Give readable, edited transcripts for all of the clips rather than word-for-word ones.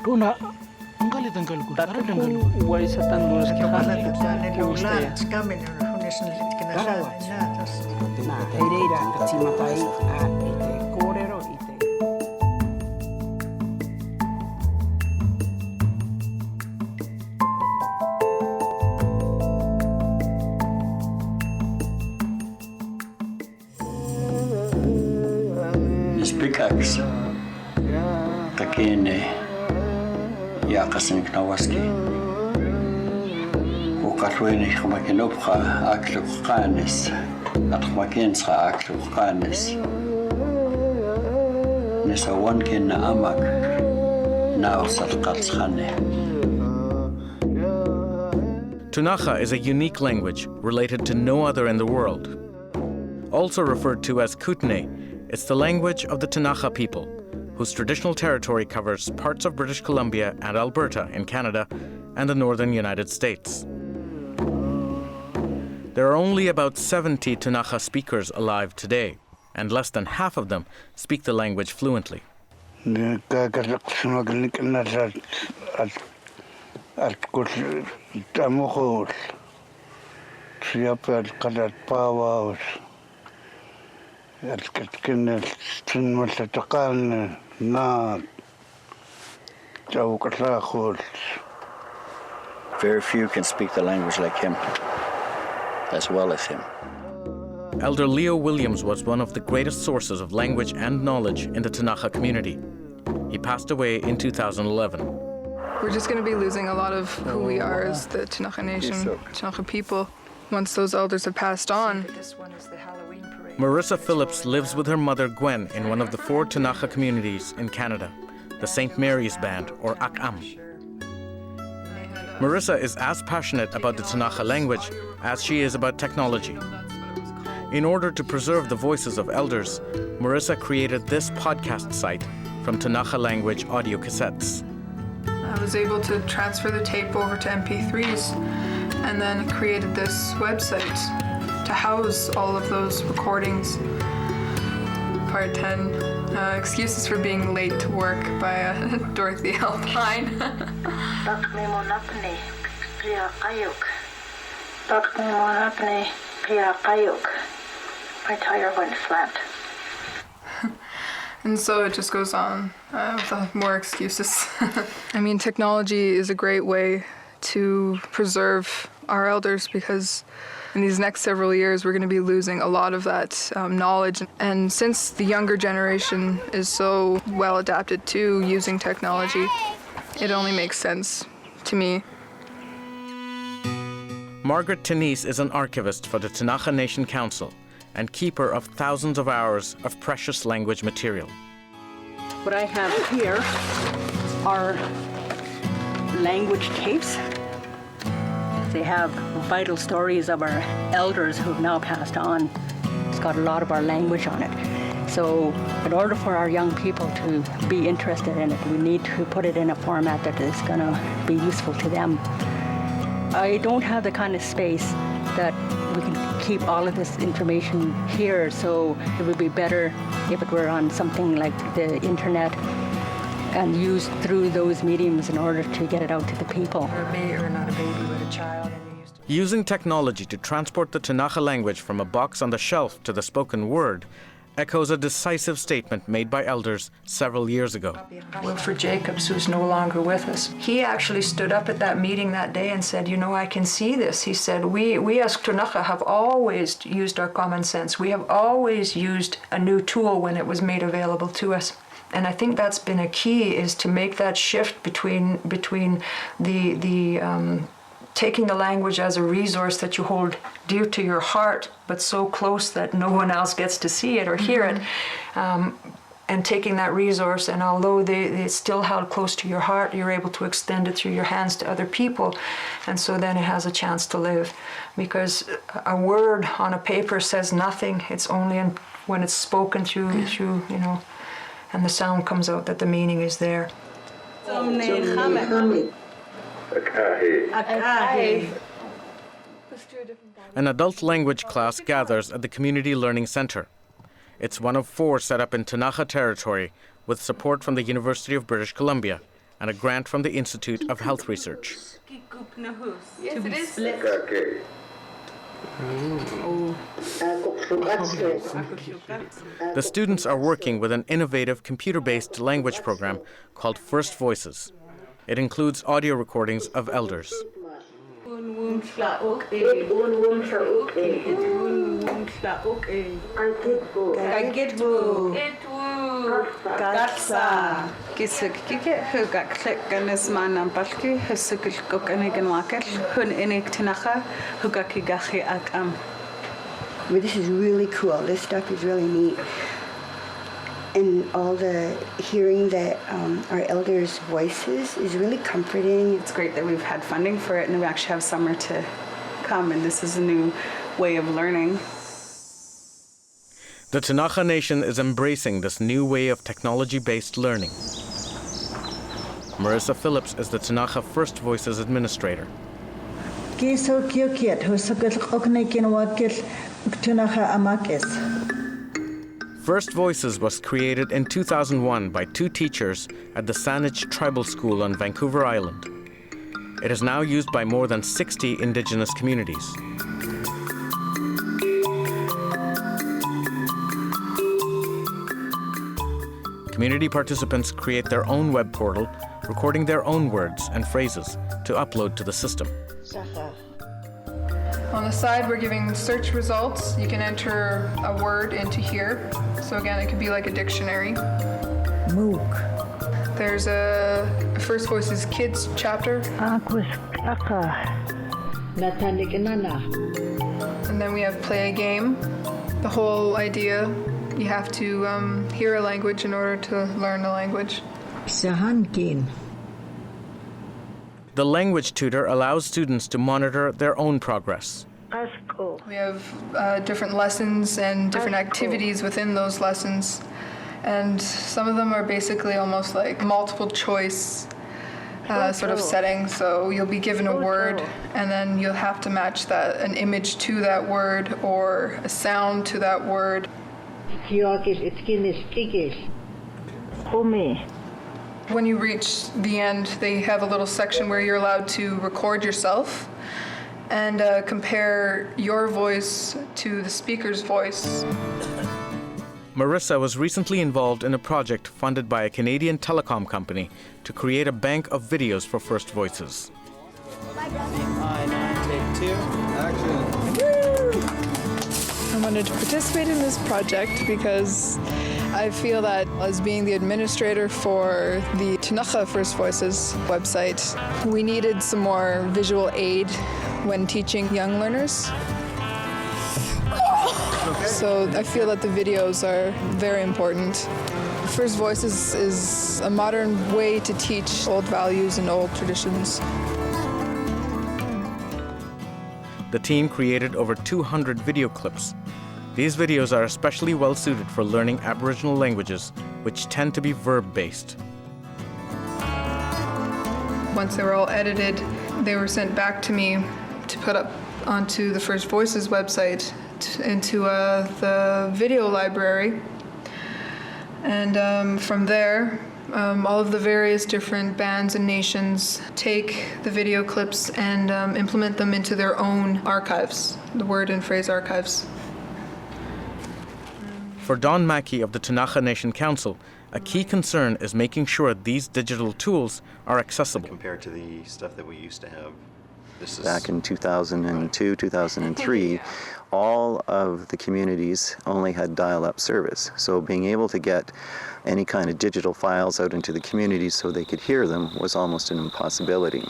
Kuna tanggal ko. Para tanggal ko. Uway sa tandulas ka pa. Ereira katsimapai a ite korero ite. Nispikaks takine yakasin knawaski. Kukarwini kamakinopka aklukanis. Atmakinsa aklukanis. Nissa wankin na amak na usalkatskhane. Ktunaxa is a unique language related to no other in the world. Also referred to as Kootenai, it's the language of the Tanaka people, whose traditional territory covers parts of British Columbia and Alberta in Canada and the northern United States. There are only about 70 Ktunaxa speakers alive today, and less than half of them speak the language fluently. Very few can speak the language like him, as well as him. Elder Leo Williams was one of the greatest sources of language and knowledge in the Ktunaxa community. He passed away in 2011. We're just going to be losing a lot of who we are as the Ktunaxa Nation, Ktunaxa people, once those elders have passed on. Marissa Phillips lives with her mother Gwen in one of the 4 Ktunaxa communities in Canada, the St. Mary's Band, or Ak'am. Marissa is as passionate about the Ktunaxa language as she is about technology. In order to preserve the voices of elders, Marissa created this podcast site from Ktunaxa language audio cassettes. I was able to transfer the tape over to MP3s and then created this website to house all of those recordings. Part 10, Excuses for Being Late to Work by Dorothy Alpine. My tire went flat. And so it just goes on with more excuses. I mean, technology is a great way to preserve our elders because in these next several years we're going to be losing a lot of that knowledge. And since the younger generation is so well adapted to using technology, it only makes sense to me. Margaret Denis is an archivist for the Ktunaxa Nation Council and keeper of thousands of hours of precious language material. What I have here are language tapes. They have vital stories of our elders who've now passed on. It's got a lot of our language on it. So in order for our young people to be interested in it, we need to put it in a format that is going to be useful to them. I don't have the kind of space that we can keep all of this information here, so it would be better if it were on something like the internet and used through those mediums in order to get it out to the people. Or not a baby, but a child. Using technology to transport the Ktunaxa language from a box on the shelf to the spoken word echoes a decisive statement made by elders several years ago. Wilfred Jacobs, who's no longer with us, he actually stood up at that meeting that day and said, you know, I can see this. He said, we as Ktunaxa have always used our common sense. We have always used a new tool when it was made available to us. And I think that's been a key, is to make that shift between the taking the language as a resource that you hold dear to your heart, but so close that no one else gets to see it or hear it, and taking that resource, and although it's still held close to your heart, you're able to extend it through your hands to other people, and so then it has a chance to live. Because a word on a paper says nothing. It's only when it's spoken through, you know, and the sound comes out that the meaning is there. An adult language class gathers at the Community Learning Center. It's one of 4 set up in Ktunaxa territory with support from the University of British Columbia and a grant from the Institute of Health Research. Yes, it is. The students are working with an innovative computer-based language program called First Voices. It includes audio recordings of elders. But this is really cool. This stuff is really neat. And all the hearing that our elders' voices is really comforting. It's great that we've had funding for it and we actually have summer to come, and this is a new way of learning. The Ktunaxa Nation is embracing this new way of technology-based learning. Marissa Phillips is the Ktunaxa First Voices administrator. First Voices was created in 2001 by two teachers at the Saanich Tribal School on Vancouver Island. It is now used by more than 60 indigenous communities. Community participants create their own web portal, recording their own words and phrases to upload to the system. On the side, we're giving search results. You can enter a word into here. So again, it could be like a dictionary. Mook. There's a First Voices Kids chapter. And then we have play a game. The whole idea, you have to hear a language in order to learn the language. The language tutor allows students to monitor their own progress. We have different lessons and different activities within those lessons. And some of them are basically almost like multiple choice sort of setting. So you'll be given a word and then you'll have to match an image to that word or a sound to that word. When you reach the end, they have a little section where you're allowed to record yourself and compare your voice to the speaker's voice. Marissa was recently involved in a project funded by a Canadian telecom company to create a bank of videos for First Voices. I wanted to participate in this project because I feel that as being the administrator for the Ktunaxa First Voices website, we needed some more visual aid when teaching young learners. So I feel that the videos are very important. First Voices is a modern way to teach old values and old traditions. The team created over 200 video clips. These videos are especially well suited for learning Aboriginal languages, which tend to be verb-based. Once they were all edited, they were sent back to me to put up onto the First Voices website, into the video library. And from there, all of the various different bands and nations take the video clips and implement them into their own archives, the word and phrase archives. For Don Mackey of the Ktunaxa Nation Council, a key concern is making sure these digital tools are accessible. Compared to the stuff that we used to have. This is Back in 2002, 2003, all of the communities only had dial-up service. So being able to get any kind of digital files out into the communities so they could hear them was almost an impossibility.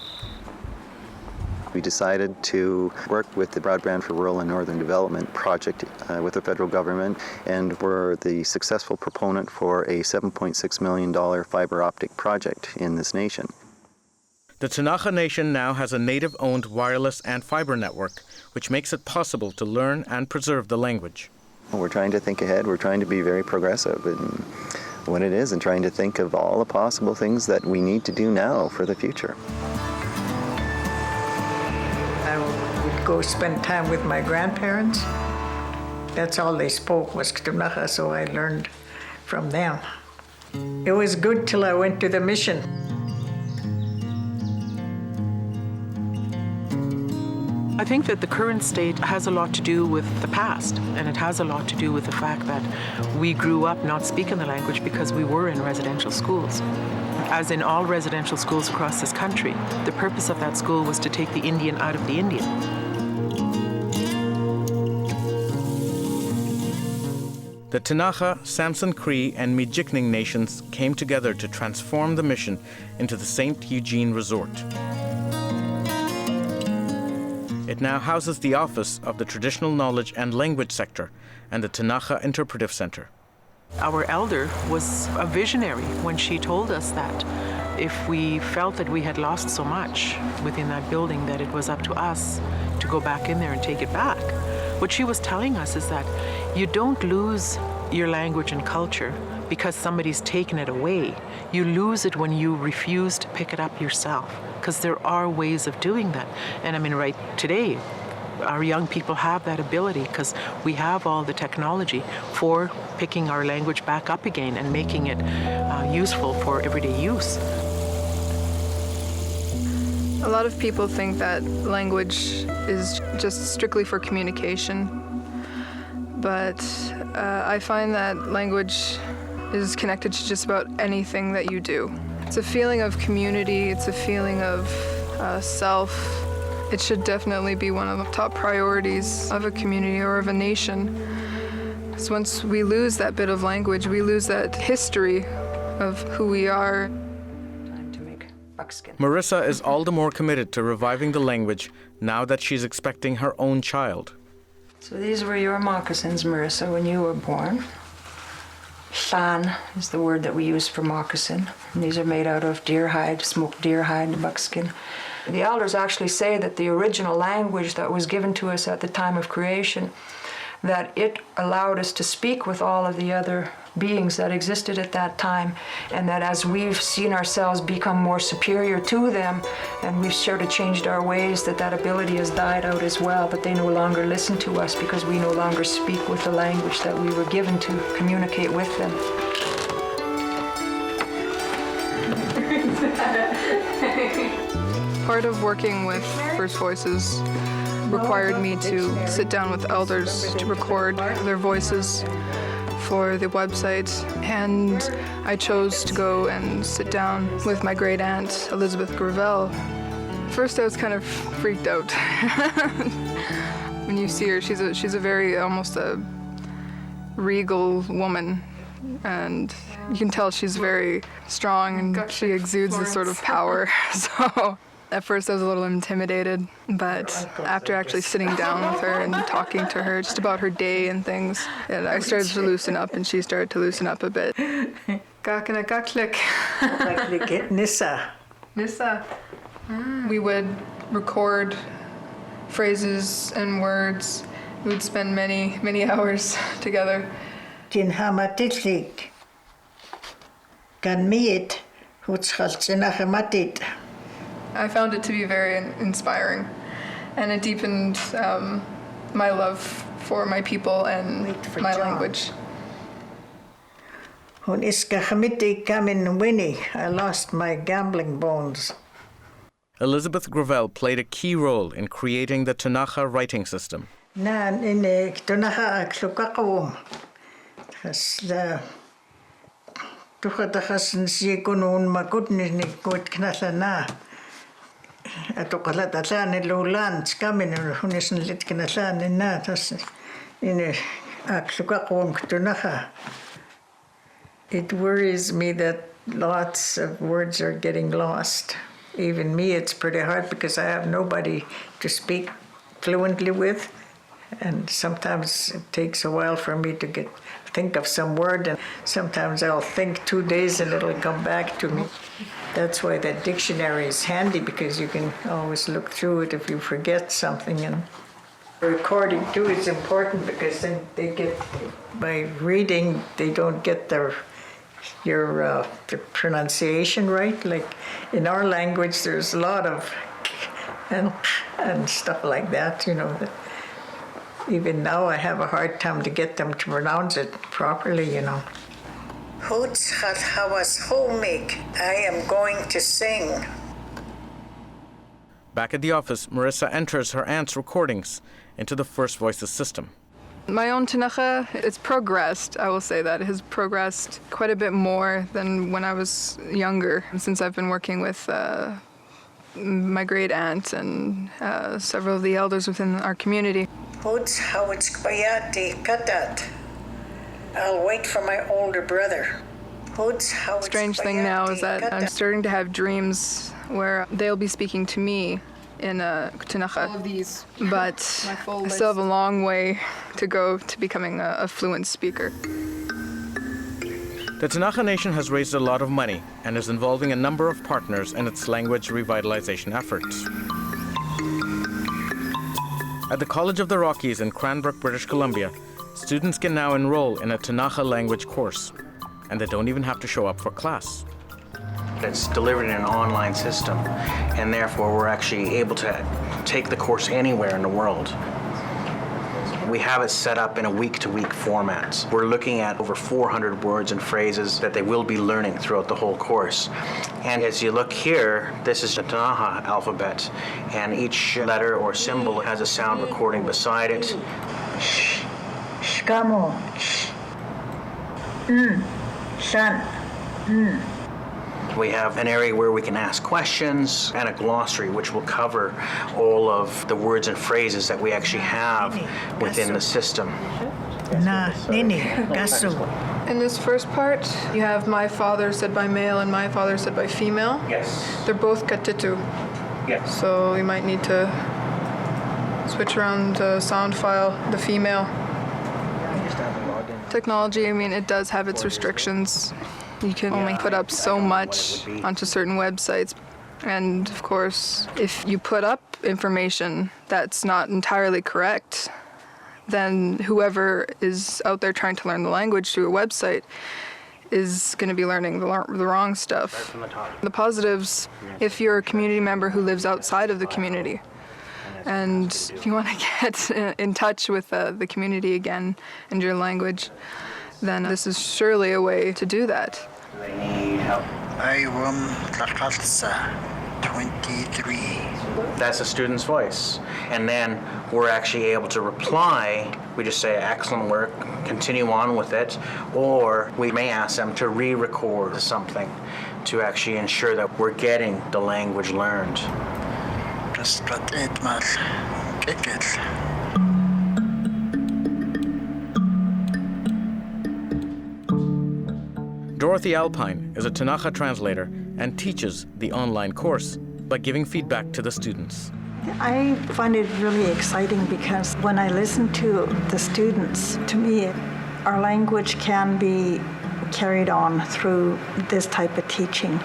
We decided to work with the Broadband for Rural and Northern Development project with the federal government, and were the successful proponent for a $7.6 million fiber optic project in this nation. The Ktunaxa Nation now has a native-owned wireless and fiber network, which makes it possible to learn and preserve the language. We're trying to think ahead. We're trying to be very progressive in what it is and trying to think of all the possible things that we need to do now for the future. I would go spend time with my grandparents. That's all they spoke was Ktunaxa, so I learned from them. It was good till I went to the mission. I think that the current state has a lot to do with the past, and it has a lot to do with the fact that we grew up not speaking the language because we were in residential schools. As in all residential schools across this country, the purpose of that school was to take the Indian out of the Indian. The Tanaka, Samson Cree, and Mijikning nations came together to transform the mission into the St. Eugene Resort. It now houses the office of the Traditional Knowledge and Language Sector and the Tanaka Interpretive Center. Our elder was a visionary when she told us that if we felt that we had lost so much within that building, that it was up to us to go back in there and take it back. What she was telling us is that you don't lose your language and culture because somebody's taken it away. You lose it when you refuse to pick it up yourself, because there are ways of doing that. And I mean, right today, our young people have that ability because we have all the technology for picking our language back up again and making it useful for everyday use. A lot of people think that language is just strictly for communication, but I find that language is connected to just about anything that you do. It's a feeling of community, it's a feeling of self. It should definitely be one of the top priorities of a community or of a nation. Because once we lose that bit of language, we lose that history of who we are. Time to make buckskin. Marissa is all the more committed to reviving the language now that she's expecting her own child. So these were your moccasins, Marissa, when you were born. Shan is the word that we use for moccasin. And these are made out of deer hide, smoked deer hide and buckskin. The elders actually say that the original language that was given to us at the time of creation, that it allowed us to speak with all of the other beings that existed at that time, and that as we've seen ourselves become more superior to them and we've sort of changed our ways, that ability has died out as well, that they no longer listen to us because we no longer speak with the language that we were given to communicate with them. Part of working with First Voices required me to sit down with elders to record their voices for the website, and I chose to go and sit down with my great aunt Elizabeth Gravel. First I was kind of freaked out. When you see her, she's a very, almost a regal woman, and you can tell she's very strong and she exudes this sort of power. So at first I was a little intimidated, but after actually sitting down with her and talking to her just about her day and things, I started to loosen up and she started to loosen up a bit. Nissa. Nissa. We would record phrases and words. We would spend many, many hours together. Din hamatitlik. Gan miit, hutschaltsinachamatit. I found it to be very inspiring, and it deepened my love for my people and my language. When iskachamiti came in Winnie, I lost my gambling bones. Elizabeth Gravel played a key role in creating the Ktunaxa writing system. Na in Ktunaxa klukakawum. The tuchatachasin si kunun magudni ni gut knala na. Atokalatatan lulan skamin hunisin lit knalan na tas in klukakawum Ktunaxa. It worries me that lots of words are getting lost. Even me, it's pretty hard because I have nobody to speak fluently with. And sometimes it takes a while for me to think of some word, and sometimes I'll think 2 days and it'll come back to me. That's why that dictionary is handy, because you can always look through it if you forget something. And recording too is important, because then they get, by reading, they don't get the pronunciation right. Like in our language, there's a lot of and stuff like that, you know. That even now I have a hard time to get them to pronounce it properly, you know. Hoots hat hawas homik, I am going to sing. Back at the office, Marissa enters her aunt's recordings into the First Voices system. My own Ktunaxa, it's progressed, I will say that. It has progressed quite a bit more than when I was younger, since I've been working with my great aunt and several of the elders within our community. I'll wait for my older brother. Strange thing now is that I'm starting to have dreams where they'll be speaking to me in Ktunaxa. All of these. But I still have a long way to go to becoming a fluent speaker. The Tanaka Nation has raised a lot of money and is involving a number of partners in its language revitalization efforts. At the College of the Rockies in Cranbrook, British Columbia, students can now enroll in a Tanaka language course, and they don't even have to show up for class. It's delivered in an online system, and therefore we're actually able to take the course anywhere in the world. We have it set up in a week-to-week format. We're looking at over 400 words and phrases that they will be learning throughout the whole course. And as you look here, this is the Tanaka alphabet, and each letter or symbol has a sound recording beside it. Shkamo. San. We have an area where we can ask questions and a glossary which will cover all of the words and phrases that we actually have within the system. In this first part, you have my father said by male and my father said by female. Yes. They're both katitu. Yes. So you might need to switch around the sound file, the female. Technology, I mean, it does have its restrictions. You can only put up so much onto certain websites. And of course, if you put up information that's not entirely correct, then whoever is out there trying to learn the language through a website is going to be learning the wrong stuff. The positives, if you're a community member who lives outside of the community, and if you want to get in touch with the community again and your language, then this is surely a way to do that. They need help. Ktunaxa, 23. That's the student's voice. And then we're actually able to reply. We just say, excellent work, continue on with it. Or we may ask them to re-record something to actually ensure that we're getting the language learned. Dorothy Alpine is a Tanaka translator and teaches the online course by giving feedback to the students. I find it really exciting because when I listen to the students, to me, our language can be carried on through this type of teaching.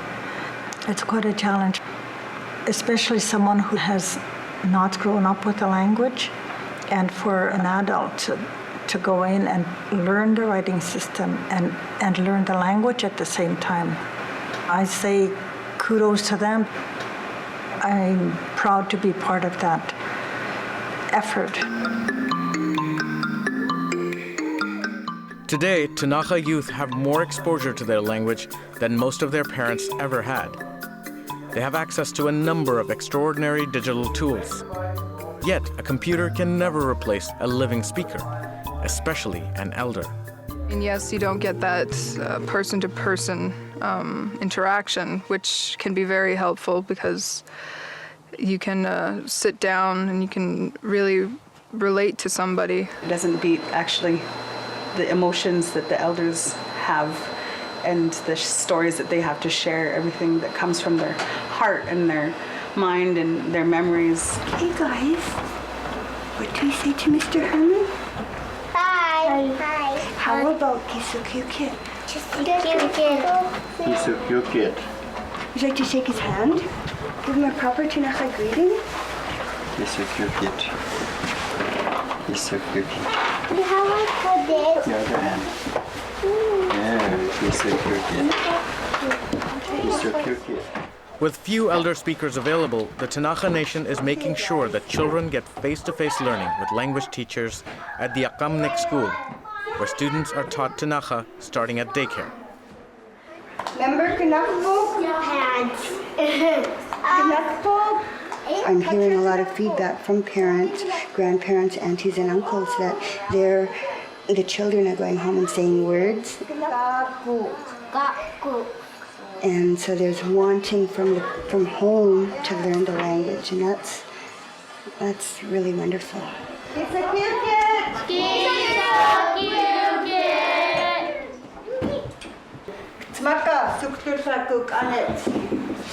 It's quite a challenge, especially someone who has not grown up with the language, and for an adult to go in and learn the writing system and learn the language at the same time. I say kudos to them. I'm proud to be part of that effort. Today, Tanaka youth have more exposure to their language than most of their parents ever had. They have access to a number of extraordinary digital tools. Yet, a computer can never replace a living speaker, especially an elder. And yes, you don't get that person-to-person interaction, which can be very helpful because you can sit down and you can really relate to somebody. It doesn't beat actually the emotions that the elders have and the stories that they have to share, everything that comes from their heart and their mind and their memories. Hey guys, what do we say to Mr. Herman? Hi. Hi. How about Ktunaxa? Ktunaxa. Would you like to shake his hand? Give him a proper Ktunaxa greeting? Ktunaxa. How about this? The other hand. Yeah, Ktunaxa. With few elder speakers available, the Tanaka Nation is making sure that children get face-to-face learning with language teachers at the Akamnik school, where students are taught Tanaka starting at daycare. Remember Ktunaxa? Hands. Ktunaxa I'm hearing a lot of feedback from parents, grandparents, aunties, and uncles that the children are going home and saying words. And so there's wanting from home to learn the language, and that's really wonderful.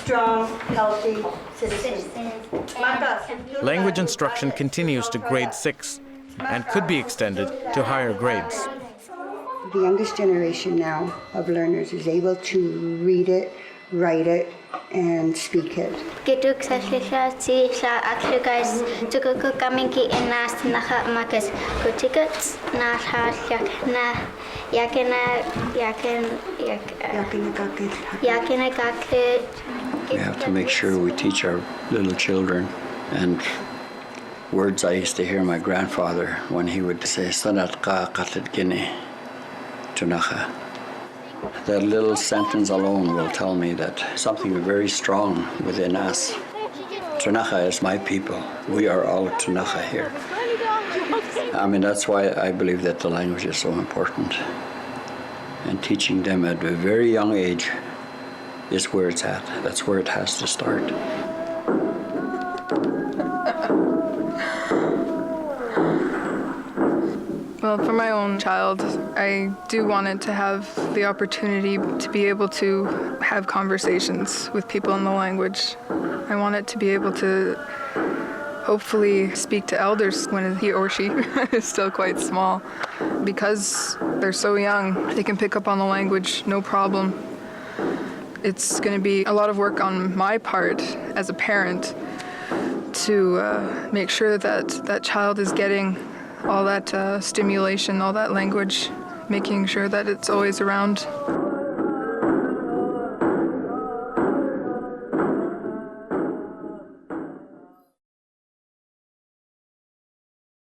Strong, healthy citizens. Language instruction continues to grade 6 and could be extended to higher grades. The youngest generation now of learners is able to read it, write it, and speak it. We have to make sure we teach our little children, and words I used to hear my grandfather when he would say, Sanat ka qatlid gini, Ktunaxa. That little sentence alone will tell me that something very strong within us. Ktunaxa is my people. We are all Ktunaxa here. I mean, that's why I believe that the language is so important. And teaching them at a very young age is where it's at. That's where it has to start. Well, for my own child, I do want it to have the opportunity to be able to have conversations with people in the language. I want it to be able to hopefully speak to elders when he or she is still quite small. Because they're so young, they can pick up on the language, no problem. It's going to be a lot of work on my part as a parent to make sure that that child is getting all that stimulation, all that language, making sure that it's always around.